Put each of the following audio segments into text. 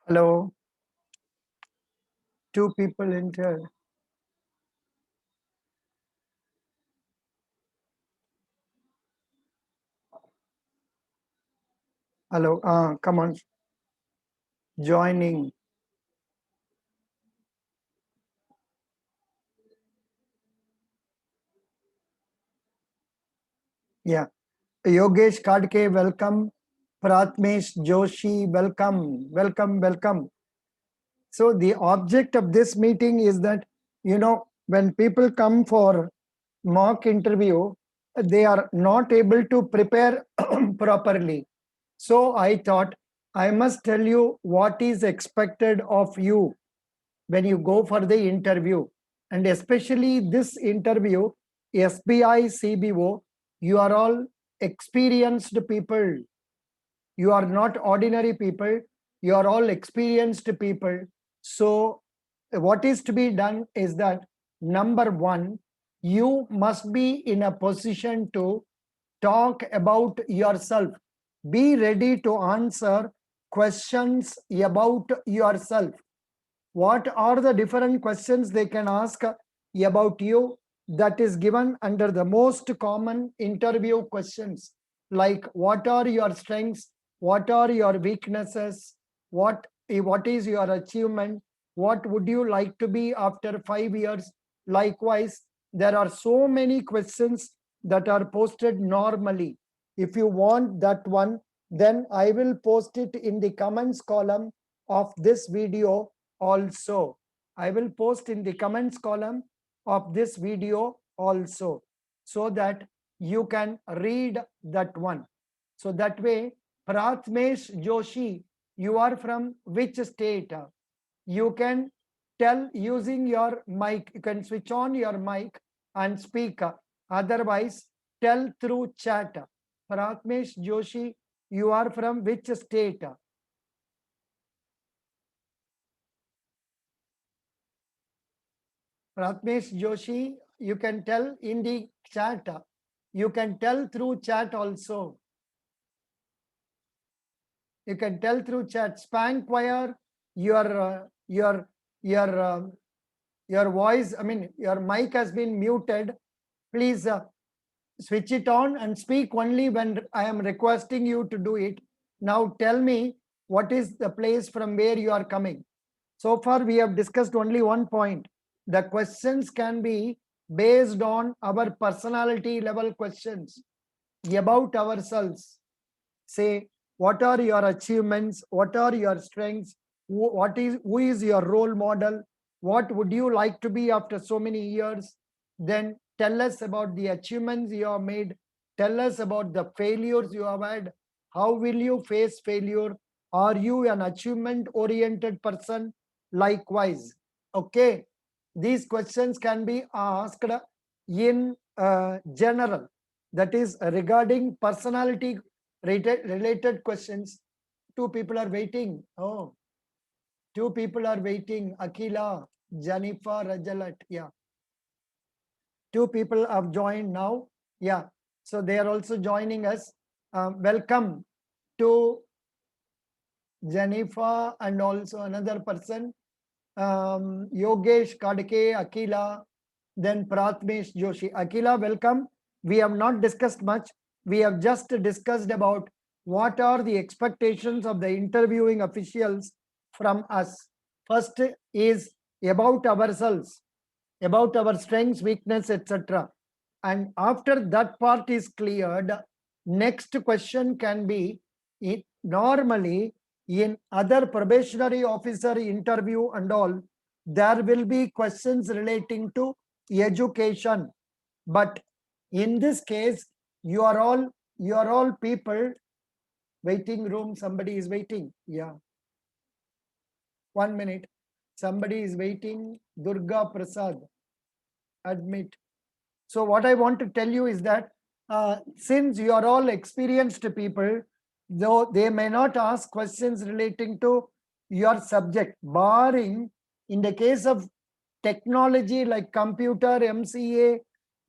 Hello. Two people entered. Hello. Come on. Joining. Yeah. Yogesh Kadke, welcome. Pratmesh Joshi, welcome. Welcome. Welcome. So the object of this meeting is that, when people come for mock interview, they are not able to prepare properly. So I thought I must tell you what is expected of you when you go for the interview. And especially this interview, SBI, CBO, you are all experienced people. You are not ordinary people. You are all experienced people. So, what is to be done is that number one, you must be in a position to talk about yourself. Be ready to answer questions about yourself. What are the different questions they can ask about you? That is given under the most common interview questions, like what are your strengths, what are your weaknesses, what is your achievement, what would you like to be after 5 years. Likewise, there are so many questions that are posted normally. If you want that one, then I will post it in the comments column of this video also. I will post in the comments column of this video also, so that you can read that one. So that way, Pratmesh Joshi, you are from which state? You can tell using your mic. You can switch on your mic and speak. Otherwise, tell through chat. Pratmesh Joshi, you are from which state? Pratmesh Joshi, you can tell in the chat. You can tell through chat also. You can tell through chat. Spank Choir, your your voice. I mean, your mic has been muted. Please switch it on and speak only when I am requesting you to do it. Now tell me what is the place from where you are coming. So far, we have discussed only one point. The questions can be based on our personality level questions about ourselves. Say, what are your achievements? What are your strengths? Who is your role model? What would you like to be after so many years? Then tell us about the achievements you have made. Tell us about the failures you have had. How will you face failure? Are you an achievement oriented person? Likewise, okay, these questions can be asked in general, that is regarding personality related questions. Two people are waiting. Oh, two people are waiting. Akila, Jennifer, Rajalat. Yeah, two people have joined now. Yeah, so they are also joining us. Welcome to Jennifer and also another person, Yogesh Kadke, Akila, then Pratmesh Joshi. Akila, welcome. We have not discussed much. We have just discussed about what are the expectations of the interviewing officials from us. First is about ourselves, about our strengths, weakness, etc. And after that part is cleared, next question can be, normally in other probationary officer interview and all, there will be questions relating to education. But in this case, you are all people. Waiting room, somebody is waiting. Yeah, 1 minute. Somebody is waiting. Durga Prasad, admit. So what I want to tell you is that since you are all experienced people, though they may not ask questions relating to your subject, barring in the case of technology like computer, MCA,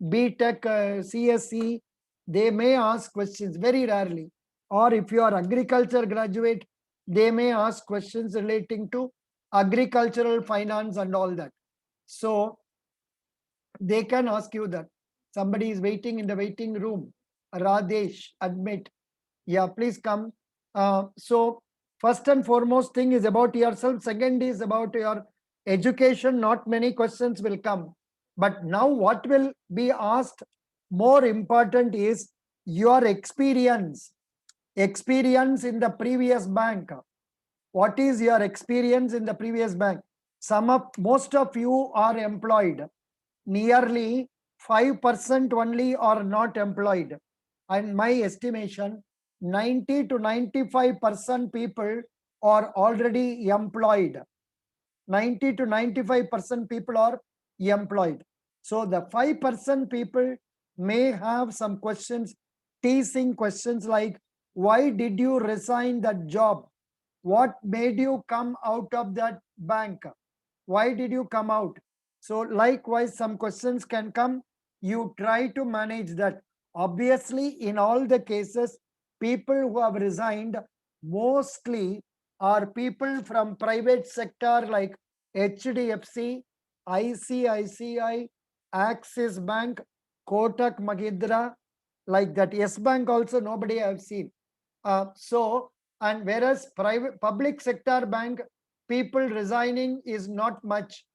BTech, CSE, they may ask questions very rarely. Or if you are agriculture graduate, they may ask questions relating to agricultural finance and all that. So they can ask you that. Somebody is waiting in the waiting room. Radesh, admit. Yeah, please come. So first and foremost thing is about yourself. Second is about your education. Not many questions will come. But now what will be asked more important is your experience. Experience in the previous bank. What is your experience in the previous bank? Most of you are employed. Nearly 5% only are not employed. And my estimation, 90 to 95% people are already employed. 90 to 95% people are employed. So the 5% people may have some questions, teasing questions like, why did you resign that job? What made you come out of that bank? Why did you come out? So likewise, some questions can come. You try to manage that. Obviously, in all the cases, people who have resigned mostly are people from private sector like HDFC, ICICI, Axis Bank, Kotak Mahindra, like that. Yes Bank also nobody I have seen. And whereas private public sector bank, people resigning is not much.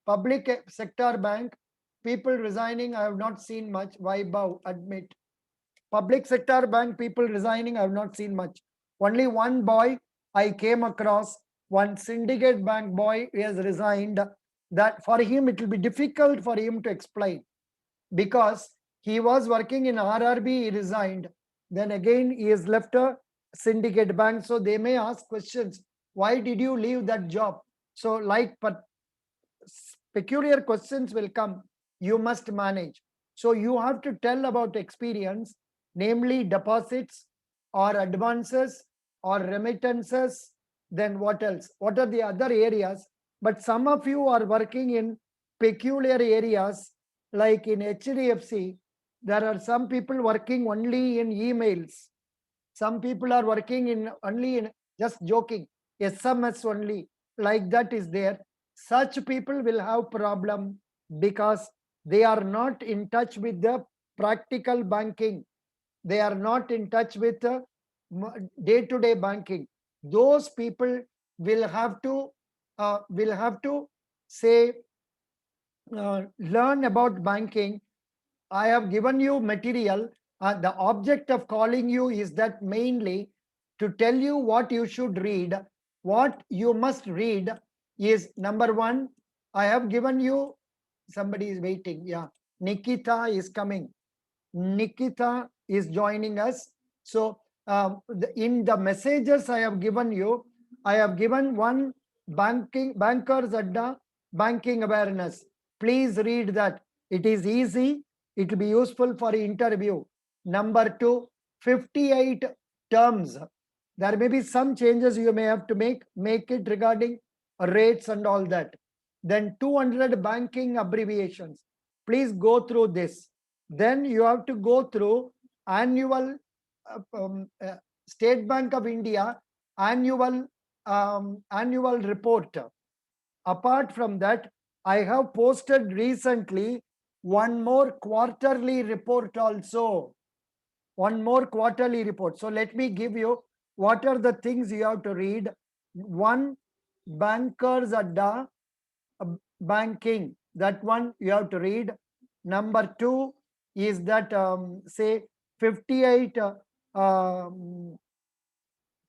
Public sector bank, people resigning, I have not seen much. Vaibhav, admit. Public sector bank, people resigning, I have not seen much. Only one boy I came across, one syndicate bank boy has resigned. That for him, it will be difficult for him to explain because he was working in RRB, he resigned. Then again, he has left a syndicate bank. So they may ask questions. Why did you leave that job? So like, but peculiar questions will come. You must manage. So you have to tell about experience, namely deposits or advances or remittances. Then what else? What are the other areas? But some of you are working in peculiar areas, like in HDFC, there are some people working only in emails. Some people are working in only in, just joking, SMS only, like that is there. Such people will have problem because they are not in touch with the practical banking. They are not in touch with day-to-day banking. Those people will have to say learn about banking. I have given you material. The object of calling you is that mainly to tell you what you should read. What you must read is number one, I have given you, somebody is waiting. Yeah, Nikita is coming. Nikita is joining us. So in the messages I have given you, I have given one bankers adda banking awareness. Please read that. It is easy. It will be useful for interview. Number two, 58 terms. There may be some changes you may have to make it regarding rates and all that. Then 200 banking abbreviations. Please go through this. Then you have to go through annual State Bank of India annual report. Apart from that, I have posted recently one more quarterly report also. One more quarterly report. So let me give you what are the things you have to read. One, Bankers Adda banking. That one you have to read. Number two is that say 58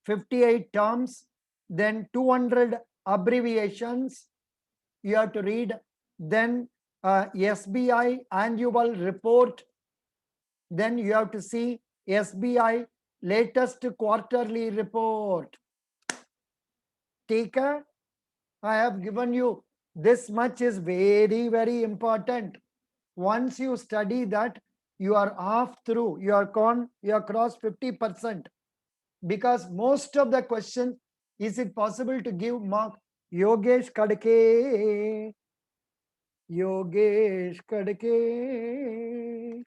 58 terms, then 200 abbreviations you have to read. Then SBI annual report. Then you have to see SBI latest quarterly report. Take care. I have given you this much is very, very important. Once you study that, you are off through, you are crossed 50%. Because most of the questions, is it possible to give mark? Yogesh Kadke, Yogesh Kadke,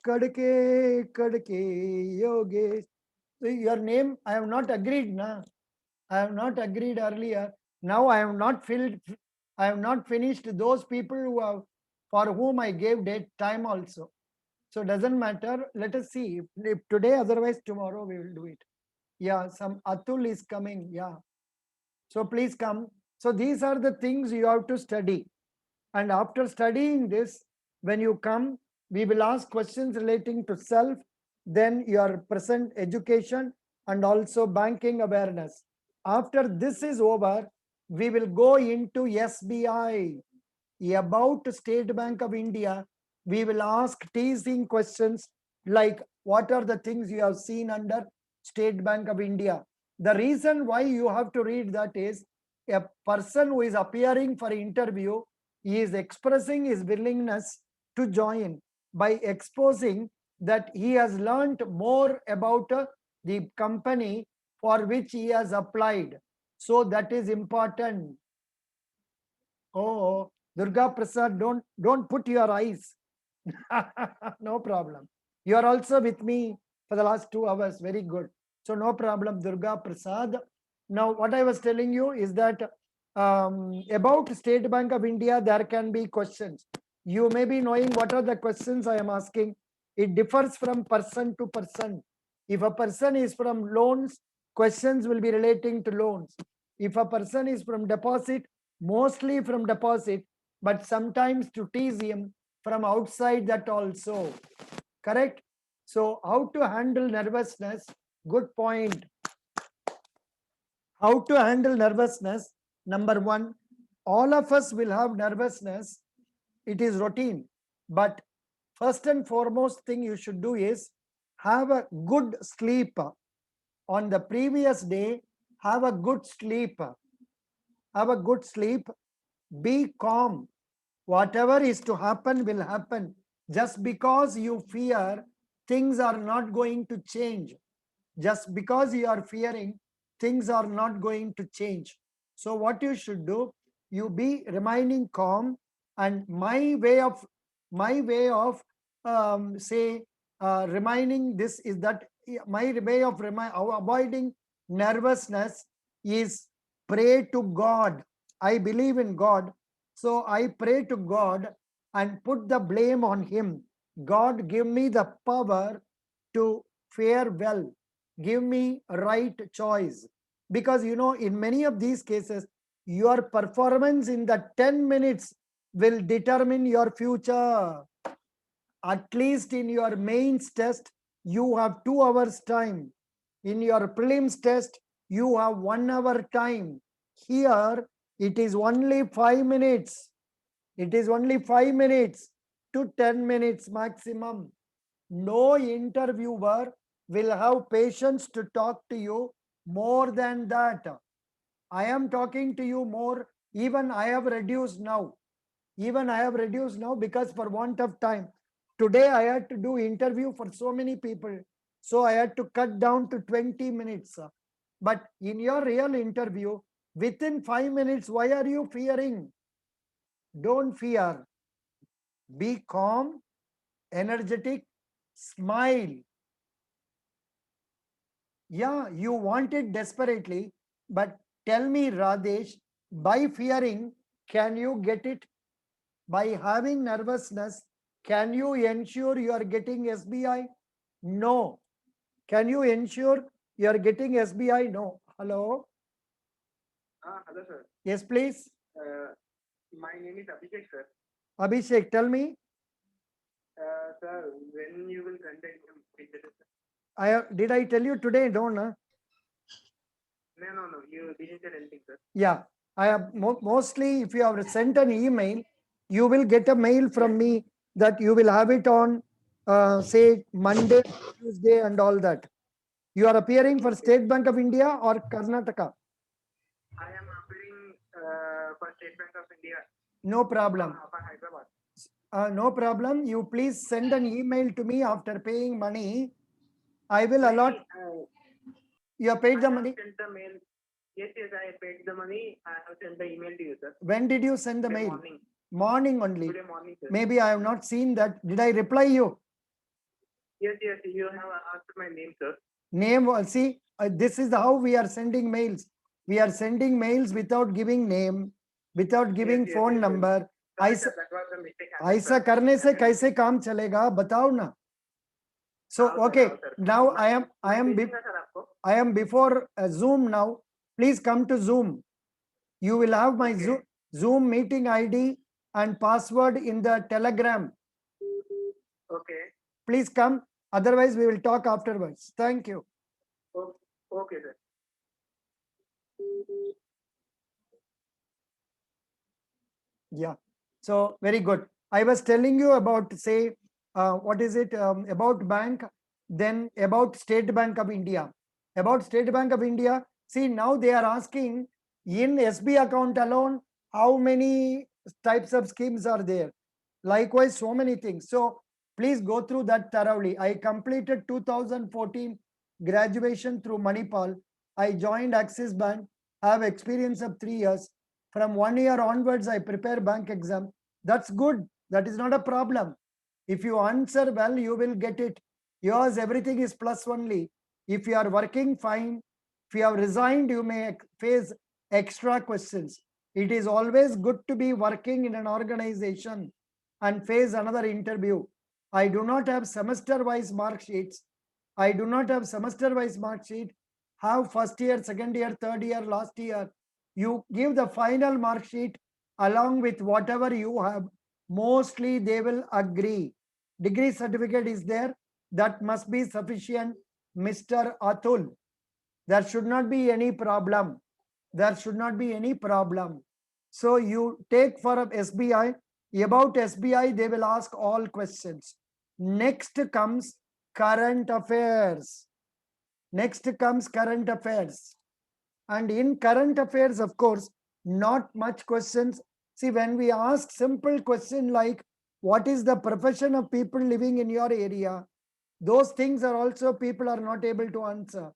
Kadke, Kadke, Yogesh. So your name, I have not agreed, na. I have not agreed earlier. Now I have not filled, I have not finished those people who have, for whom I gave date time also. So doesn't matter. Let us see if today, otherwise tomorrow we will do it. Yeah, some Atul is coming. Yeah. So please come. So these are the things you have to study. And after studying this, when you come, we will ask questions relating to self, then your present education, and also banking awareness. After this is over, we will go into SBI. About State Bank of India, we will ask teasing questions like what are the things you have seen under State Bank of India. The reason why you have to read that is a person who is appearing for interview, he is expressing his willingness to join by exposing that he has learned more about the company for which he has applied. So that is important. Oh, Durga Prasad, don't put your eyes. No problem. You are also with me for the last 2 hours. Very good. So no problem, Durga Prasad. Now, what I was telling you is that about State Bank of India, there can be questions. You may be knowing what are the questions I am asking. It differs from person to person. If a person is from loans, questions will be relating to loans. If a person is from deposit, mostly from deposit, but sometimes to TCM from outside that also. Correct? So how to handle nervousness? Good point. How to handle nervousness? Number one, all of us will have nervousness. It is routine. But first and foremost thing you should do is have a good sleep. On the previous day, have a good sleep. Have a good sleep. Be calm. Whatever is to happen will happen. Just because you fear, things are not going to change. Just because you are fearing, things are not going to change. So what you should do, you be remaining calm. And my way of say reminding this is that my way of avoiding nervousness is pray to God. I believe in God, so I pray to God and put the blame on Him. God, give me the power to fare well. Give me a right choice. Because, in many of these cases, your performance in the 10 minutes will determine your future. At least in your mains test, you have 2 hours time. In your prelims test, you have 1 hour time. Here, it is only 5 minutes. It is only 5 minutes to 10 minutes maximum. No interviewer will have patience to talk to you more than that. I am talking to you more. Even I have reduced now. Even I have reduced now because for want of time. Today I had to do interview for so many people. So I had to cut down to 20 minutes. But in your real interview, within 5 minutes, why are you fearing? Don't fear. Be calm, energetic, smile. Yeah, you want it desperately, but tell me, Radesh, by fearing, can you get it? By having nervousness, can you ensure you are getting SBI? No. Can you ensure you are getting SBI? No. Hello? Hello, sir. Yes, please. My name is Abhishek, sir. Abhishek, tell me. Sir, when you will conduct interview, sir? Did I tell you today? Don't. No, you didn't tell anything, sir. Yeah. I have mostly, if you have sent an email, you will get a mail from me that you will have it on, say, Monday, Tuesday, and all that. You are appearing for State Bank of India or Karnataka? I am appearing for State Bank of India. No problem. For Hyderabad. No problem. You please send an email to me after paying money. I will allot. You have paid the money? Sent the mail. Yes, I paid the money. I have sent the email to you, sir. When did you send the mail? Morning. Morning only. Today morning, sir. Maybe I have not seen that. Did I reply you? Yes, you have asked my name, sir. Name, see, this is how we are sending mails. We are sending mails without giving name, without giving yes, phone yes. number. Sorry, ऐसा sir, that was a mistake. happened, ऐसा sir. करने से कैसे काम चलेगा बताओ ना. So हाँ, sir, okay, हाँ, sir. now I am मैं भेजूंगा, sir, आपको. I am before Zoom now. Please come to Zoom. You will have my Okay. Zoom meeting ID and password in the Telegram. Okay. Please come. Otherwise, we will talk afterwards. Thank you. Okay, sir. Yeah. So very good. I was telling you about, say, what is it, about bank, then about State Bank of India. About State Bank of India, see, now they are asking in SB account alone, how many types of schemes are there? Likewise, so many things. So please go through that thoroughly. I completed 2014 graduation through Manipal. I joined Axis Bank, have experience of 3 years. From 1 year onwards, I prepare bank exam. That's good. That is not a problem. If you answer well, you will get it. Yours, everything is plus only. If you are working, fine. If you have resigned, you may face extra questions. It is always good to be working in an organization and face another interview. I do not have semester-wise mark sheets. I do not have semester-wise mark sheet. Have first year, second year, third year, last year. You give the final mark sheet along with whatever you have. Mostly they will agree. Degree certificate is there. That must be sufficient, Mr. Atul. There should not be any problem. There should not be any problem. So you take for SBI. About SBI, they will ask all questions. Next comes current affairs. Next comes current affairs. And in current affairs, of course, not much questions. See, when we ask simple question like, what is the profession of people living in your area? Those things are also people are not able to answer.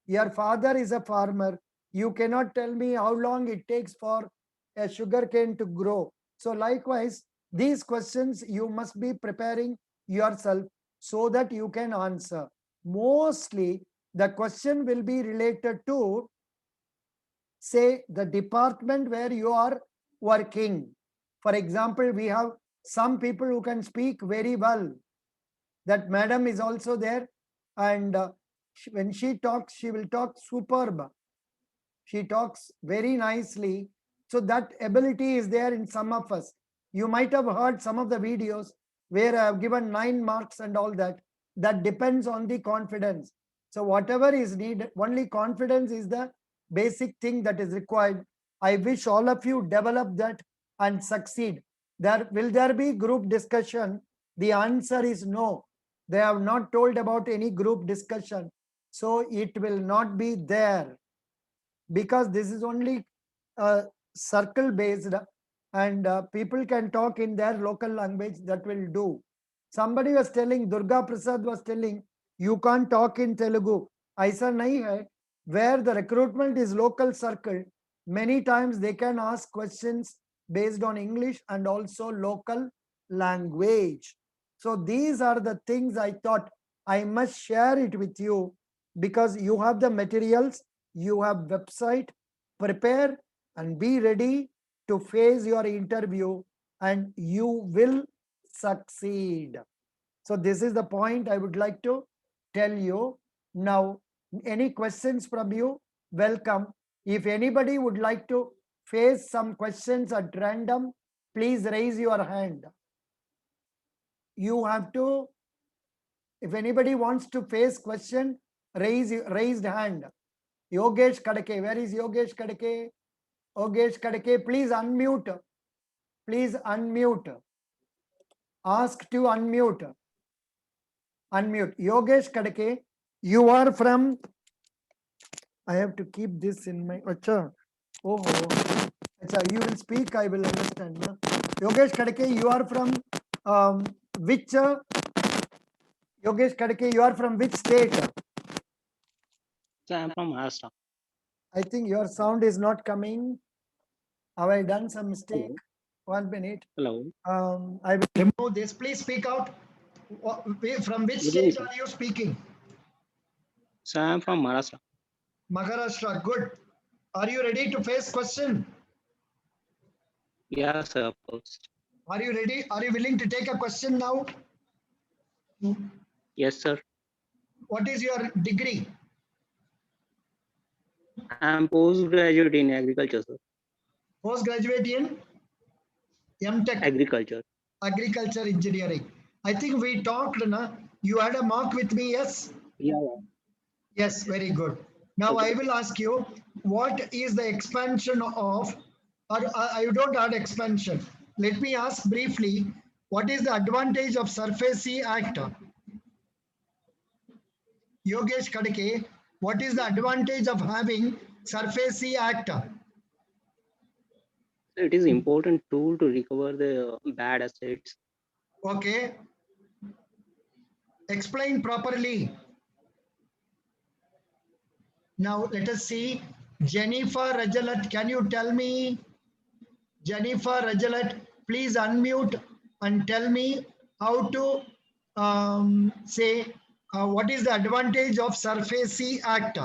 Your father is a farmer. You cannot tell me how long it takes for a sugar cane to grow. So likewise, these questions you must be preparing yourself so that you can answer. Mostly the question will be related to, say, the department where you are working. For example, we have some people who can speak very well. That madam is also there, and when she talks, she will talk superb. She talks very nicely. So that ability is there in some of us. You might have heard some of the videos where I have given 9 marks and all that. That depends on the confidence. So whatever is needed, only confidence is the basic thing that is required. I wish all of you develop that and succeed. Will there be group discussion? The answer is no. They have not told about any group discussion. So it will not be there, because this is only circle based, and people can talk in their local language. That will do. Somebody was telling, Durga Prasad was telling, you can't talk in Telugu. Aisa nahi hai. Where the recruitment is local circle, many times they can ask questions based on English and also local language. So these are the things I thought I must share it with you, because you have the materials, you have website. Prepare and be ready to face your interview, and you will succeed. So this is the point I would like to tell you. Now, any questions from you? Welcome. If anybody would like to face some questions at random, please raise your hand. You have to, if anybody wants to face question, raised hand. Yogesh Kadake, where is Yogesh Kadake? Yogesh Kadake, please unmute. Please unmute. Ask to unmute. Unmute. Yogesh Kadake, you are from, I have to keep this in my, acha. Oh, acha, you will speak, I will understand. Na? Yogesh Kadake, you are from which, Yogesh Kadake, you are from which state? So I'm from Maharashtra. I think your sound is not coming. Have I done some mistake? Hello. 1 minute. Hello. I will remove this. Please speak out. From which Good evening, state sir. are you speaking? Sir, I'm from Maharashtra. Maharashtra, good. Are you ready to face question? Yeah, sir, of course. Are you ready? Are you willing to take a question now? Yes, sir. What is your degree? I'm postgraduate in agriculture, sir. Postgraduate in MTech, Agriculture. agriculture engineering. I think we talked, na? You had a mark with me, yes? Yeah. Yes, very good. Now Okay. I will ask you, what is the expansion of, or you don't add expansion. Let me ask briefly, what is the advantage of SURFACE Act? Yogesh Kadke, what is the advantage of having SURFACE Act? It is important tool to recover the bad assets. Okay. Explain properly. Now let us see. Jennifer Rajalat, can you tell me? Jennifer Rajalat, please unmute and tell me how to say what is the advantage of SURFACE Act?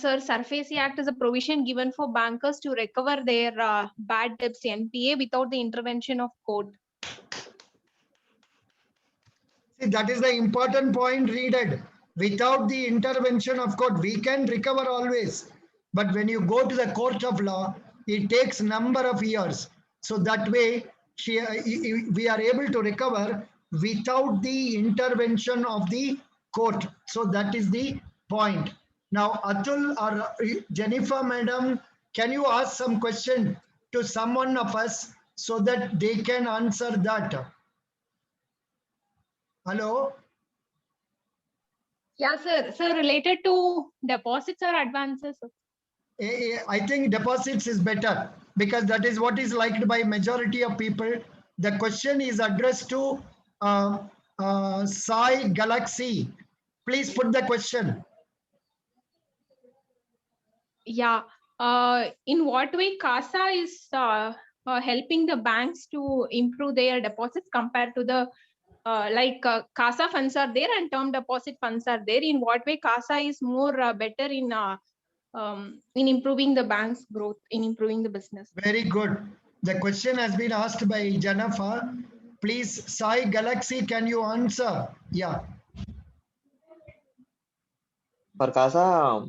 Sir, SURFACE Act is a provision given for bankers to recover their bad debts NPA without the intervention of court. See, that is the important point, read it. Without the intervention of court, we can recover always. But when you go to the court of law, it takes number of years. So that way, we are able to recover without the intervention of the court. So that is the point. Now, Atul or Jennifer, madam, can you ask some question to someone of us so that they can answer that? Hello? Yeah, sir. Sir, related to deposits or advances? I think deposits is better because that is what is liked by majority of people. The question is addressed to Sai Galaxy. Please put the question. Yeah. In what way CASA is helping the banks to improve their deposits compared to the CASA funds are there and term deposit funds are there. In what way CASA is more better in improving the bank's growth, in improving the business? Very good. The question has been asked by Jennifer. Please, Sai Galaxy, can you answer? Yeah. For CASA,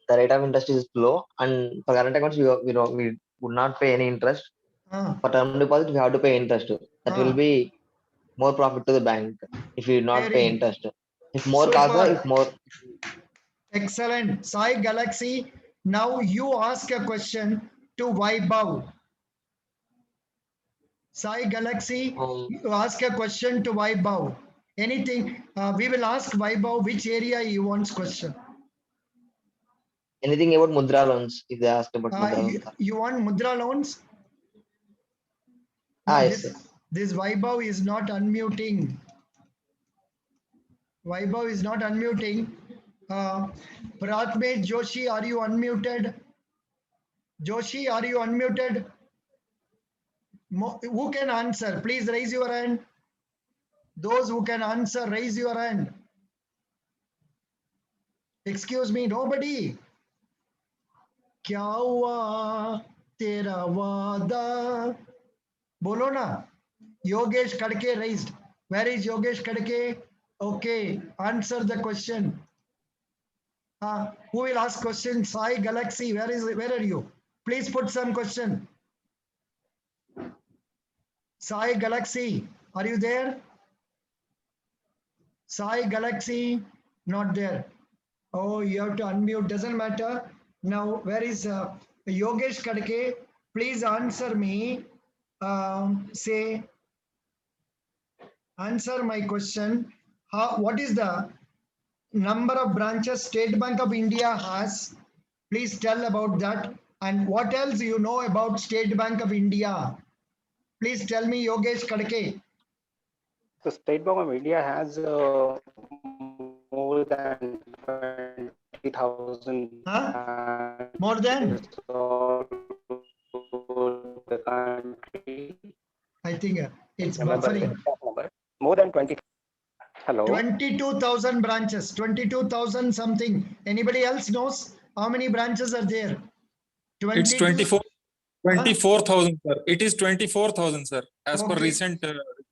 the rate of interest is low, and for current accounts, we would not pay any interest. Ah, For term deposit, we have to pay interest. That will be more profit to the bank if we not pay very interest. If more super. CASA, if more. Excellent. Sai Galaxy, now you ask a question to Vaibhav. Sai Galaxy, you ask a question to Vaibhav. Anything, we will ask Vaibhav which area he wants question. Anything about Mudra loans, if they ask about Mudra loans. You want Mudra loans? Ah, No, yes, sir. this Vaibhav is not unmuting. Vaibhav is not unmuting. Pratmesh Joshi, are you unmuted? Joshi, are you unmuted? Who can answer? Please raise your hand. Those who can answer, raise your hand. Excuse me, nobody. क्या हुआ तेरा वादा? बोलो ना. Yogesh Kadke raised. Where is Yogesh Kadke? Okay, answer the question. Who will ask question? Sai Galaxy, where are you? Please put some question. Sai Galaxy, are you there? Sai Galaxy, not there. Oh, you have to unmute, doesn't matter. Now, where is Yogesh Kadke? Please answer me. Answer my question. What is the number of branches State Bank of India has? Please tell about that. And what else you know about State Bank of India? Please tell me, Yogesh Kadke. The State Bank of India has more than 20,000 More than? the country. I think it's buffering. More than 20. Hello. 22,000 branches, 22,000 something. Anybody else knows how many branches are there? It's 24,000, sir. It is 24,000, sir, as per Okay. recent.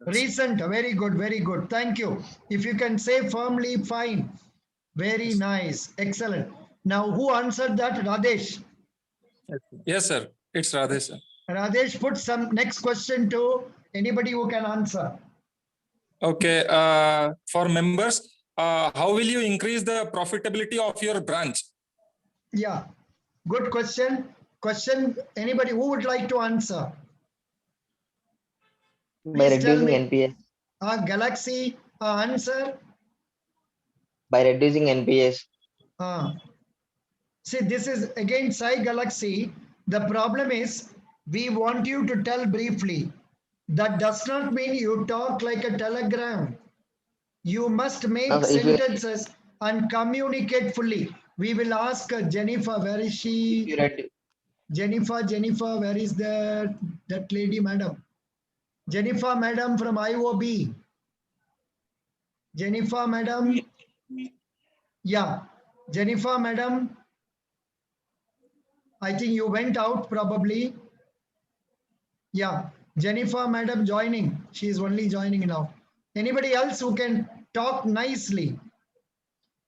Recent, very good, very good. Thank you. If you can say firmly, fine. Very nice, excellent. Now, who answered that? Radesh. Yes, sir. It's Radesh, sir. Radesh, put some next question to anybody who can answer. Okay. For members, how will you increase the profitability of your branch? Yeah, good question. Question, anybody who would like to answer? By Please tell reducing me. NPS. Galaxy, answer. By reducing NPS. See, this is again Sai Galaxy. The problem is we want you to tell briefly. That does not mean you talk like a telegram. You must make No, sir, if you- sentences and communicate fully. We will ask Jennifer, where is If she? you read, Jennifer, where is that lady, madam? Jennifer, madam from IOB. Jennifer, madam. Yeah, Jennifer, madam. I think you went out probably. Yeah, Jennifer, madam joining. She is only joining now. Anybody else who can talk nicely?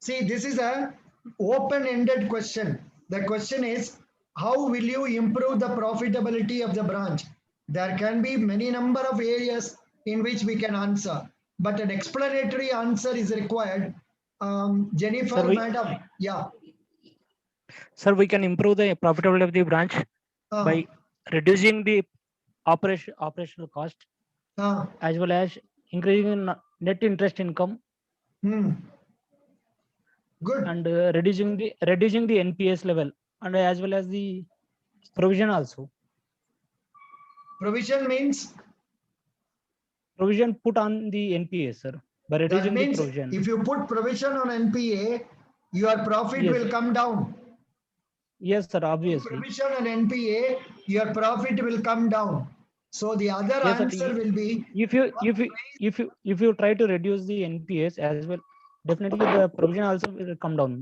See, this is a open-ended question. The question is, how will you improve the profitability of the branch? There can be many number of areas in which we can answer, but an explanatory answer is required. Jennifer, Sir, madam, yeah. Sir, we can improve the profitability of the branch by reducing the operational cost as well as increasing net interest income Good. and reducing the NPS level and as well as the provision also. Provision means? Provision put on the NPS, sir. By That reducing the means provision. if you put provision on NPA, your profit Yes. will come down. Yes, sir, obviously. Provision on NPA, your profit will come down. So the other Yes, sir, answer will be, if you try to reduce the NPS as well, definitely the provision also will come down.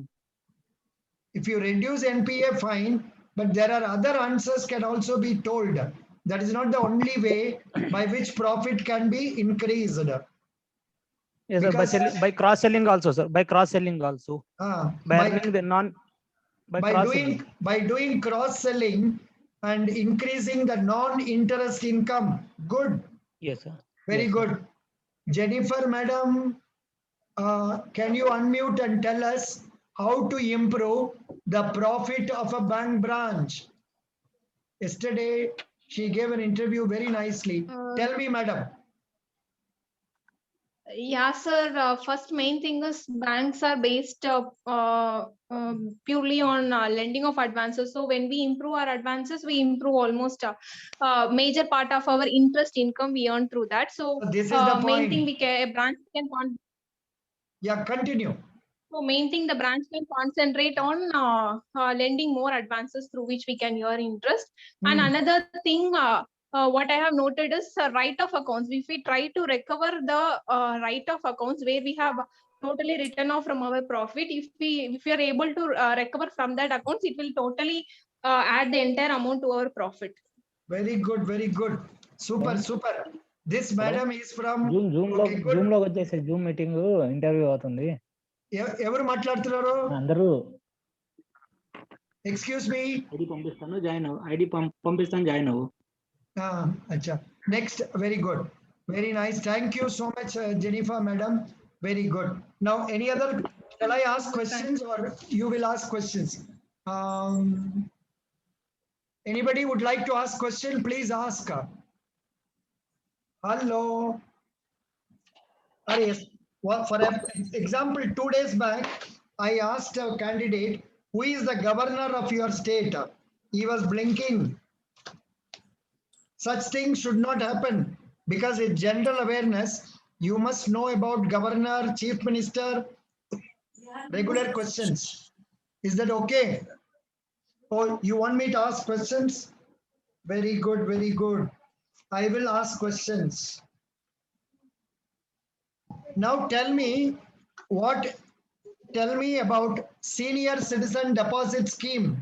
if you reduce NPA, fine, but there are other answers can also be told. That is not the only way by which profit can be increased. Yes, sir, Because- by cross selling also, sir. By cross selling also. By earning the by doing cross selling and increasing the non-interest income. Good. Yes, sir. Very Yes, good. Jennifer, madam, can you unmute and tell us how to improve the profit of a bank branch? Yesterday, she gave an interview very nicely. Tell me, madam. Yeah, sir. First main thing is banks are based purely on lending of advances. So when we improve our advances, we improve almost major part of our interest income we earn through that. So This is the main thing point. a branch can Yeah, continue. So main thing the branch can concentrate on lending more advances through which we can earn interest. And another thing, what I have noted is write-off accounts. If we try to recover the write-off accounts where we have totally written off from our profit, if we are able to recover from that accounts, it will totally add the entire amount to our profit. Very good, very good. Super, super. This madam is from. Okay, good. Zoom లో వచ్చేసి Zoom meeting interview అవుతుంది ఎవరు మాట్లాడుతున్నారు? అందరూ Excuse me. ID పంపిస్తాను join అవ్వు ID పంపిస్తాను join అవ్వు Acha. Next, very good. Very nice. Thank you so much, Jennifer, madam. Very good. Now, any other, shall I ask questions or you will ask questions? Anybody would like to ask question, please ask. Hello. Yes. Well, for example, 2 days back, I asked a candidate, who is the governor of your state? He was blinking. Such things should not happen because it's general awareness. You must know about governor, chief minister, regular questions. Is that okay? Or you want me to ask questions? Very good, very good. I will ask questions. Now tell me about senior citizen deposit scheme.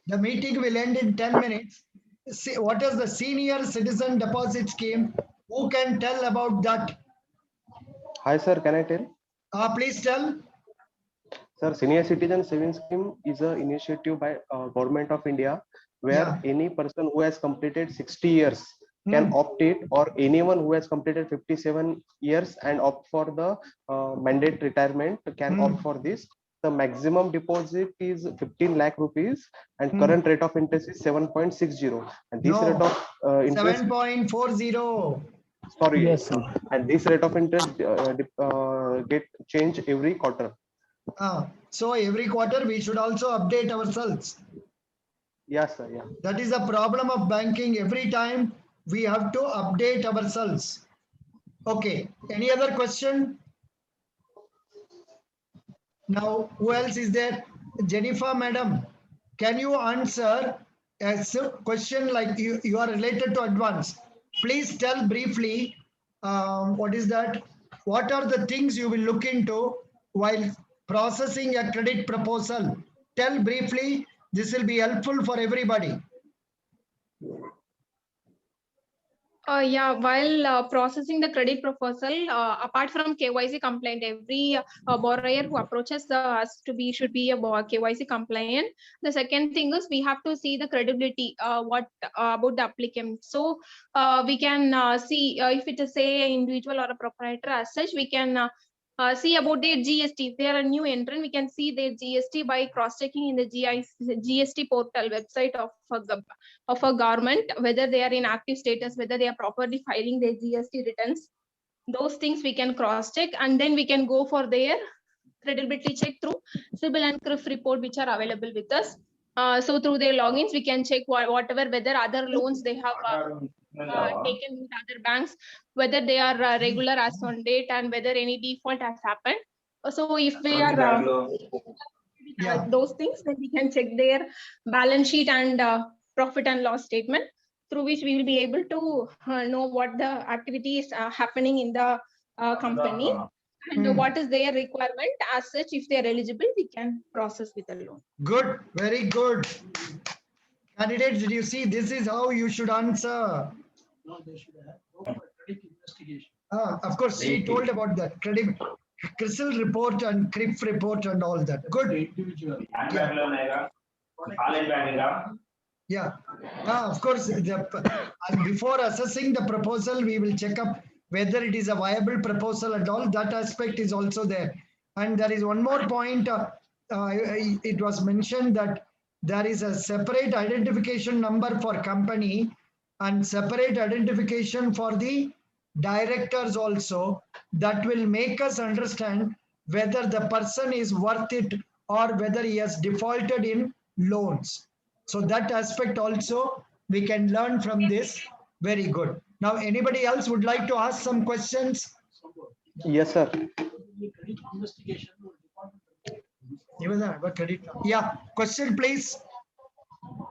The meeting will end in 10 minutes. See, what is the senior citizen deposit scheme? Who can tell about that? Hi sir, can I tell? Please tell. Sir, Senior Citizen Savings Scheme is an initiative by Government of India where Yeah. any person who has completed 60 years can Hmm. opt it, or anyone who has completed 57 years and opt for the mandate retirement can Hmm. opt for this. The maximum deposit is 15 lakh rupees and Hmm. current rate of interest is 7.60. And this No. rate of interest, 7.40. sorry, Yes, sir. and this rate of interest get changed every quarter. So every quarter we should also update ourselves. Yes, sir. Yeah. That is the problem of banking. Every time we have to update ourselves. Okay. Any other question? Now, who else is there? Jennifer, madam, can you answer a question like you are related to advance? Please tell briefly, what is that? What are the things you will look into while processing a credit proposal? Tell briefly. This will be helpful for everybody. Yeah, while processing the credit proposal, apart from KYC compliant, every borrower who approaches us should be a KYC compliant. The second thing is we have to see the credibility, what about the applicant. So we can see if it is say individual or a proprietor as such, we can see about their GST. If they are a new entrant, we can see their GST by cross-checking in the GST portal website of a government, whether they are in active status, whether they are properly filing their GST returns. Those things we can cross-check, and then we can go for their credibility check through CIBIL and CRIF report, which are available with us. So through their logins, we can check whatever, whether other loans they have taken with other banks, whether they are regular as on date, and whether any default has happened. So if we are Yeah. those things, then we can check their balance sheet and profit and loss statement, through which we will be able to know what the activities are happening in the company and what is their requirement. As such, if they are eligible, we can process with a loan. Good. Very good. Candidates, did you see? This is how you should answer. No, they should have credit investigation. Of course, she told about that. Credit, CRISIL report and CRIF report and all that. Good. Individual. Yeah. Of course, and before assessing the proposal, we will check up whether it is a viable proposal and all. That aspect is also there. And there is one more point. It was mentioned that there is a separate identification number for company and separate identification for the directors also. That will make us understand whether the person is worth it or whether he has defaulted in loans. So that aspect also we can learn from this. Very good. Now, anybody else would like to ask some questions? Yes, sir. Credit investigation. Yeah, question please.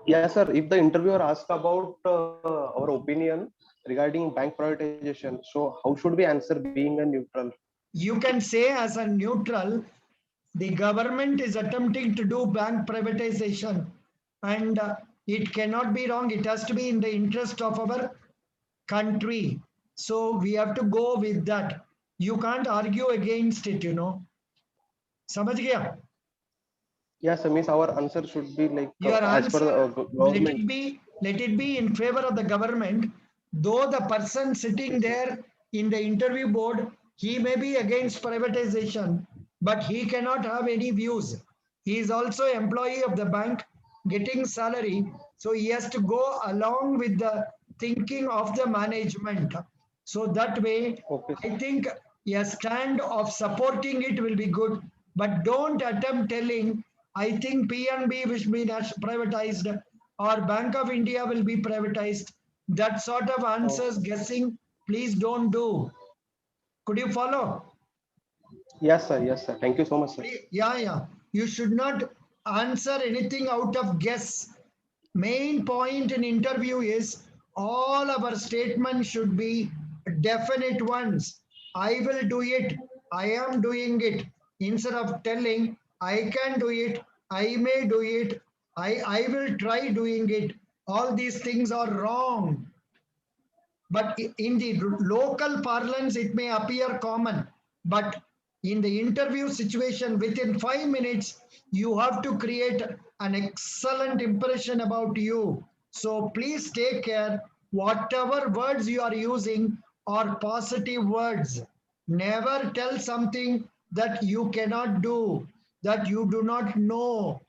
Yes, sir. If the interviewer asks about our opinion regarding bank privatization, so how should we answer being a neutral? You can say as a neutral, the government is attempting to do bank privatization and it cannot be wrong. It has to be in the interest of our country. So we have to go with that. You can't argue against it, you know. Samajh gaya? Yes, sir. Means our answer should be like Your as per the answer, government. let it be in favor of the government. Though the person sitting there in the interview board, he may be against privatization, but he cannot have any views. He is also employee of the bank, getting salary. So he has to go along with the thinking of the management. So that way, Okay. I think a stand of supporting it will be good, but don't attempt telling, I think PNB will be privatized or Bank of India will be privatized. That sort of answers, guessing, please don't do. Could you follow? Yes, sir. Yes, sir. Thank you so much, sir. Yeah. You should not answer anything out of guess. Main point in interview is all our statements should be definite ones. I will do it, I am doing it, instead of telling I can do it, I may do it, I will try doing it. All these things are wrong. But in the local parlance, it may appear common. But in the interview situation, within 5 minutes, you have to create an excellent impression about you. So please take care. Whatever words you are using are positive words. Never tell something that you cannot do, that you do not know.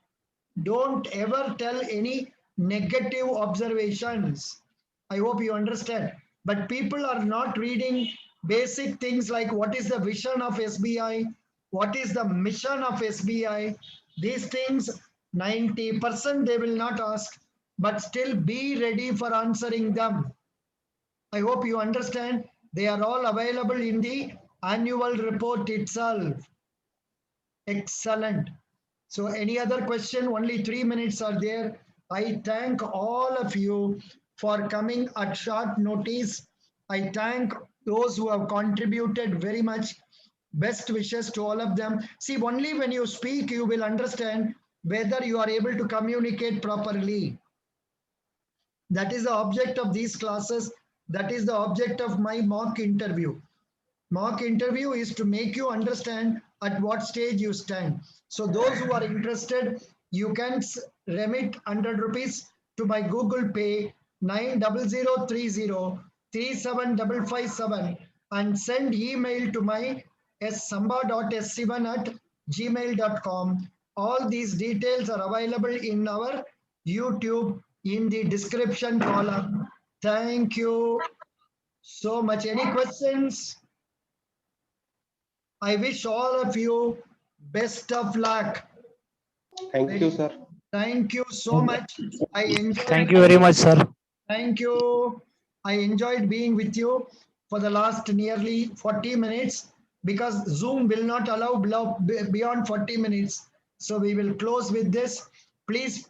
Don't ever tell any negative observations. I hope you understand. But people are not reading basic things like what is the vision of SBI, what is the mission of SBI. These things, 90% they will not ask, but still be ready for answering them. I hope you understand. They are all available in the annual report itself. Excellent. So any other question? Only 3 minutes are there. I thank all of you for coming at short notice. I thank those who have contributed very much. Best wishes to all of them. See, only when you speak, you will understand whether you are able to communicate properly. That is the object of these classes. That is the object of my mock interview. Mock interview is to make you understand at what stage you stand. So those who are interested, you can remit 100 rupees to my Google Pay 90030375557 and send email to my samba.s7@gmail.com. All these details are available in our YouTube in the description column. Thank you so much. Any questions? I wish all of you best of luck. Thank you, sir. Thank you so much. I enjoyed. Thank you very much, sir. Thank you. I enjoyed being with you for the last nearly 40 minutes because Zoom will not allow beyond 40 minutes. So we will close with this. Please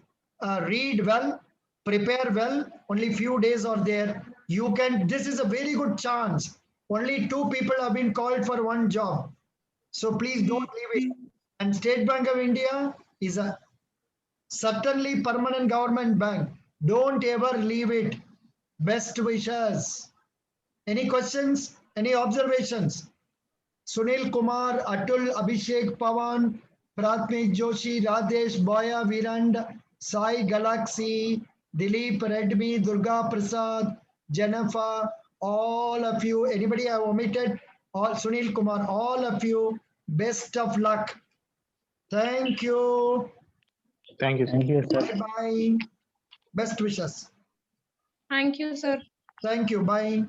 read well, prepare well. Only few days are there. You can, this is a very good chance. Only 2 people have been called for one job. So please don't leave it. And State Bank of India is a certainly permanent government bank. Don't ever leave it. Best wishes. Any questions? Any observations? Sunil Kumar, Atul, Abhishek, Pawan, Pratmik Joshi, Radesh, Boya, Virand, Sai Galaxy, Dilip, Redmi, Durga Prasad, Jennifer, all of you. Anybody I omitted? All Sunil Kumar, all of you. Best of luck. Thank you. Thank you, sir. Bye. Best wishes. Thank you, sir. Thank you. Bye.